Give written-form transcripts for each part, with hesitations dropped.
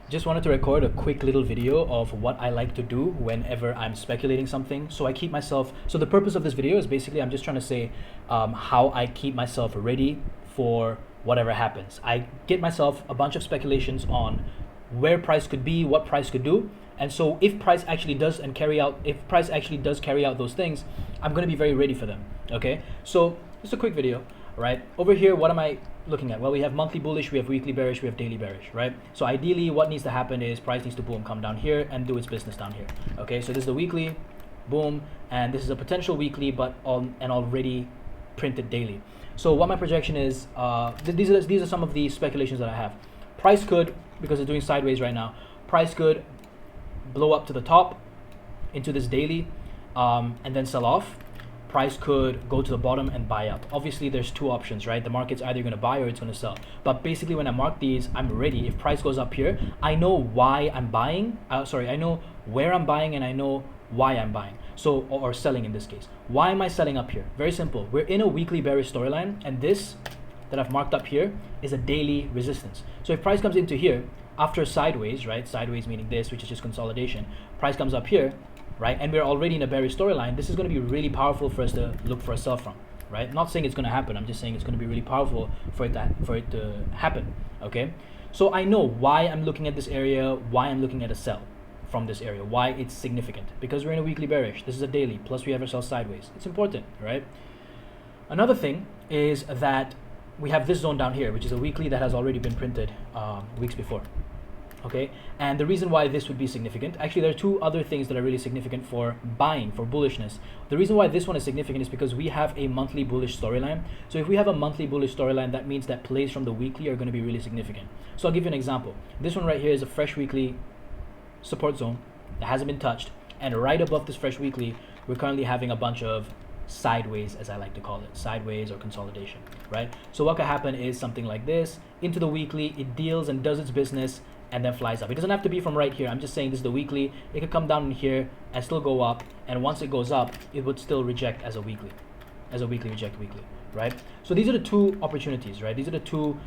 Just wanted to record a quick little video of what I like to do whenever I'm speculating something. So I keep myself, so the purpose of this video is basically I'm just trying to say how I keep myself ready for whatever happens. I get myself a bunch of speculations on where price could be, what price could do. And so if price actually does carry out those things, I'm going to be very ready for them. Okay. So just a quick video, right? Over here, what am I looking at? Well, we have monthly bullish, we have weekly bearish, we have daily bearish, right? So ideally what needs to happen is price needs to boom, come down here and do its business down here. Okay, so this is the weekly, boom, and this is a potential weekly, but on an already printed daily. So what my projection is, these are some of the speculations that I have. Price could, because it's doing sideways right now, price could blow up to the top into this daily and then sell off. Price could go to the bottom and buy up. Obviously there's two options, right? The market's either going to buy or it's going to sell. But basically when I mark these, I'm ready. If price goes up here, I know why I'm buying. I know where I'm buying and I know why I'm buying. So, or selling in this case. Why am I selling up here? Very simple. We're in a weekly bearish storyline, and this that I've marked up here is a daily resistance. So if price comes into here after sideways, right? Sideways meaning this, which is just consolidation. Price comes up here, right? And we're already in a bearish storyline. This is going to be really powerful for us to look for a sell from, right? Not saying it's going to happen. I'm just saying it's going to be really powerful for it to happen. Okay. So I know why I'm looking at this area, why I'm looking at a sell from this area, why it's significant, because we're in a weekly bearish. This is a daily, plus we have ourselves sideways. It's important, right? Another thing is that we have this zone down here, which is a weekly that has already been printed weeks before. Okay, and the reason why this would be significant, actually there are two other things that are really significant for buying, for bullishness. The reason why this one is significant is because we have a monthly bullish storyline. So if we have a monthly bullish storyline, that means that plays from the weekly are going to be really significant. So I'll give you an example. This one right here is a fresh weekly support zone that hasn't been touched, and right above this fresh weekly, we're currently having a bunch of sideways, as I like to call it, sideways or consolidation, right? So what could happen is something like this into the weekly, it deals and does its business and then flies up. It doesn't have to be from right here. I'm just saying this is the weekly. It could come down in here and still go up, and once it goes up, it would still reject as a weekly, reject weekly, right? So these are the two opportunities, right? These are the two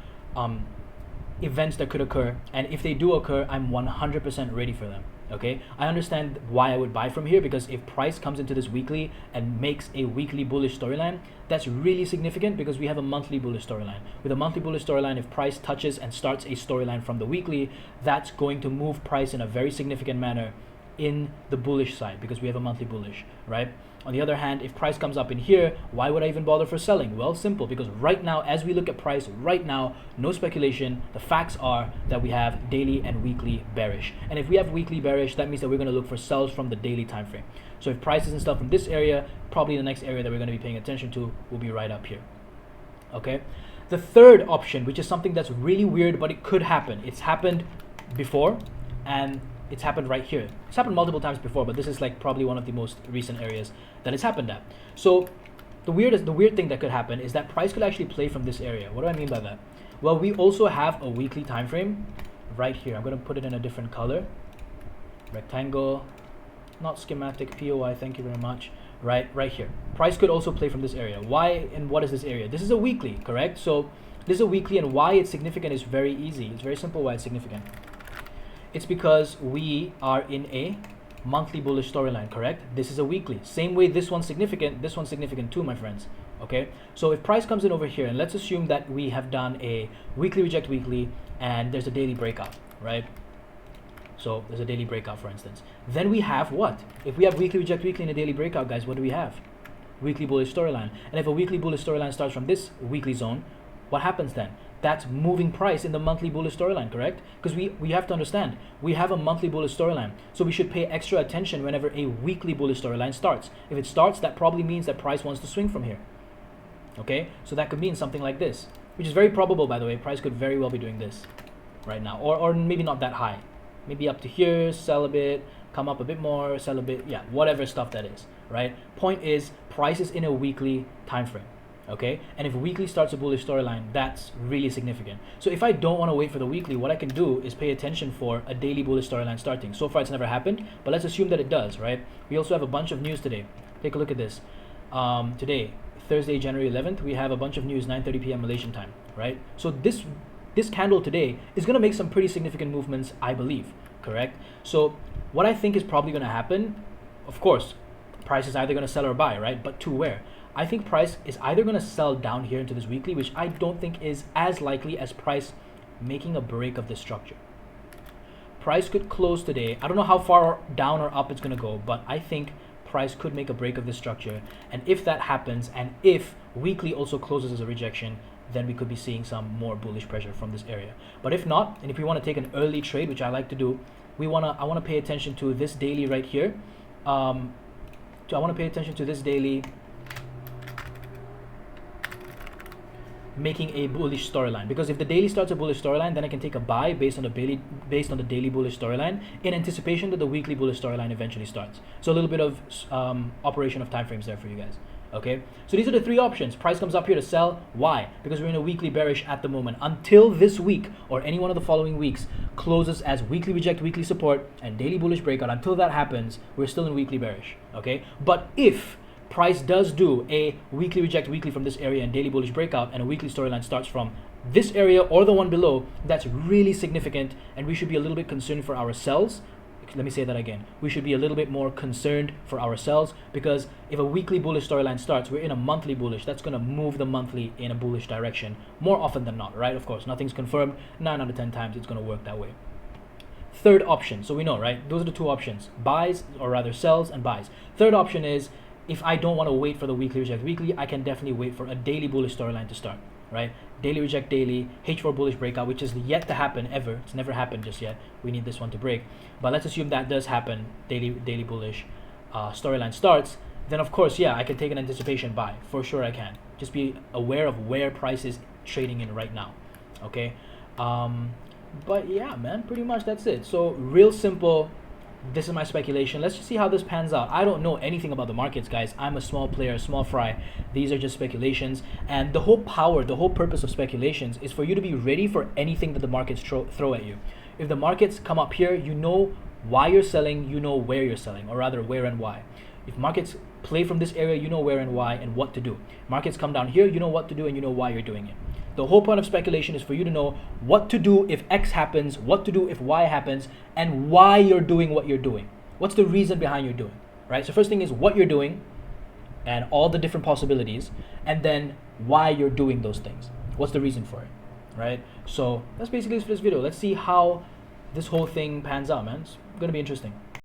events that could occur, and if they do occur, I'm 100% ready for them. Okay, I understand why I would buy from here, because if price comes into this weekly and makes a weekly bullish storyline, that's really significant, because we have a monthly bullish storyline. With a monthly bullish storyline, if price touches and starts a storyline from the weekly, that's going to move price in a very significant manner in the bullish side, because we have a monthly bullish, right? On the other hand, if price comes up in here, why would I even bother for selling? Well, simple, because right now, as we look at price right now, no speculation, the facts are that we have daily and weekly bearish. And if we have weekly bearish, that means that we're going to look for sells from the daily time frame. So if price isn't stuff from this area, probably the next area that we're going to be paying attention to will be right up here. Okay. The third option, which is something that's really weird, but it could happen. It's happened before, and it's happened right here. It's happened multiple times before, but this is like probably one of the most recent areas that it's happened at. So the weird thing that could happen is that price could actually play from this area. What do I mean by that? Well, we also have a weekly time frame right here. I'm going to put it in a different color. Rectangle, not schematic, POI, thank you very much. Right here. Price could also play from this area. Why and what is this area? This is a weekly, correct? So this is a weekly, and why it's significant is very easy. It's very simple why it's significant. It's because we are in a monthly bullish storyline, correct? This is a weekly. Same way this one's significant too, my friends. Okay, so if price comes in over here, and let's assume that we have done a weekly reject weekly and there's a daily breakout, right? So there's a daily breakout, for instance. Then we have what? If we have weekly reject weekly and a daily breakout, guys, what do we have? Weekly bullish storyline. And if a weekly bullish storyline starts from this weekly zone, what happens then? That's moving price in the monthly bullish storyline, correct? Because we have to understand, we have a monthly bullish storyline. So we should pay extra attention whenever a weekly bullish storyline starts. If it starts, that probably means that price wants to swing from here. Okay, so that could mean something like this, which is very probable, by the way. Price could very well be doing this right now, or maybe not that high. Maybe up to here, sell a bit, come up a bit more, sell a bit, yeah, whatever stuff that is, right? Point is, price is in a weekly time frame. Okay, and if weekly starts a bullish storyline, that's really significant. So if I don't want to wait for the weekly, what I can do is pay attention for a daily bullish storyline starting. So far it's never happened, but let's assume that it does, right? We also have a bunch of news today. Take a look at this. Today, Thursday, January 11th, we have a bunch of news, 9:30 p.m. Malaysian time, right? So this candle today is going to make some pretty significant movements, I believe, correct? So what I think is probably going to happen, of course, price is either going to sell or buy, right? But to where? I think price is either going to sell down here into this weekly, which I don't think is as likely as price making a break of this structure. Price could close today. I don't know how far down or up it's going to go, but I think price could make a break of this structure. And if that happens, and if weekly also closes as a rejection, then we could be seeing some more bullish pressure from this area. But if not, and if we want to take an early trade, which I like to do, I want to pay attention to this daily right here. I want to pay attention to this daily making a bullish storyline, because if the daily starts a bullish storyline, then I can take a buy based on the daily bullish storyline in anticipation that the weekly bullish storyline eventually starts. So a little bit of operation of time frames there for you guys. Okay, so these are the three options. Price comes up here to sell. Why? Because we're in a weekly bearish at the moment until this week or any one of the following weeks closes as weekly reject, weekly support, and daily bullish breakout. Until that happens, we're still in weekly bearish. Okay, but if price does do a weekly reject weekly from this area and daily bullish breakout, and a weekly storyline starts from this area or the one below, that's really significant, and we should be a little bit concerned for ourselves. Let me say that again. We should be a little bit more concerned for ourselves, because if a weekly bullish storyline starts, we're in a monthly bullish. That's going to move the monthly in a bullish direction more often than not, right? Of course, nothing's confirmed. 9 out of 10 times it's going to work that way. Third option. So we know, right? Those are the two options: buys, or rather sells and buys. Third option is, if I don't want to wait for the weekly reject weekly, I can definitely wait for a daily bullish storyline to start, right? Daily reject daily, H4 bullish breakout, which is yet to happen ever. It's never happened just yet. We need this one to break. But let's assume that does happen, daily bullish storyline starts. Then of course, yeah, I can take an anticipation buy. For sure I can. Just be aware of where price is trading in right now, okay? But yeah, man, pretty much that's it. So real simple. This is my speculation. Let's just see how this pans out. I don't know anything about the markets, guys. I'm a small player, a small fry. These are just speculations. And the whole purpose of speculations is for you to be ready for anything that the markets throw at you. If the markets come up here, you know why you're selling, you know where you're selling, or rather where and why. If markets play from this area, you know where and why and what to do. Markets come down here, you know what to do and you know why you're doing it. The whole point of speculation is for you to know what to do if X happens, what to do if Y happens, and why you're doing what you're doing. What's the reason behind you're doing, right? So first thing is what you're doing and all the different possibilities, and then why you're doing those things. What's the reason for it, right? So that's basically it for this video. Let's see how this whole thing pans out, man. It's going to be interesting.